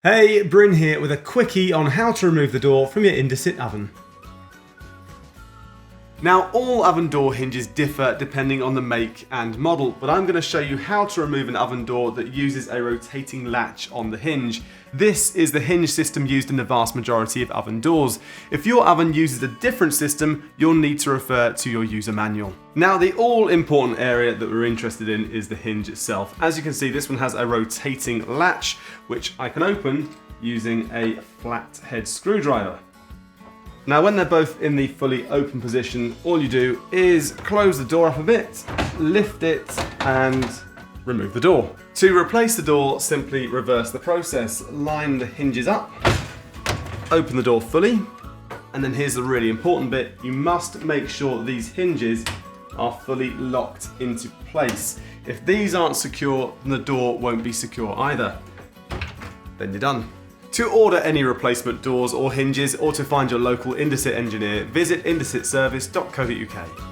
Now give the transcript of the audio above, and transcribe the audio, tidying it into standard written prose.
Hey, Bryn here with a quickie on how to remove the door from your Indesit oven. Now, all oven door hinges differ depending on the make and model, but I'm going to show you how to remove an oven door that uses a rotating latch on the hinge. This is the hinge system used in the vast majority of oven doors. If your oven uses a different system, you'll need to refer to your user manual. Now, the all-important area that we're interested in is the hinge itself. As you can see, this one has a rotating latch, which I can open using a flathead screwdriver. Now, when they're both in the fully open position, all you do is close the door up a bit, lift it, and remove the door. To replace the door, simply reverse the process. Line the hinges up, open the door fully, and then here's the really important bit. You must make sure these hinges are fully locked into place. If these aren't secure, then the door won't be secure either. Then you're done. To order any replacement doors or hinges, or to find your local Indesit engineer, visit indesitservice.co.uk.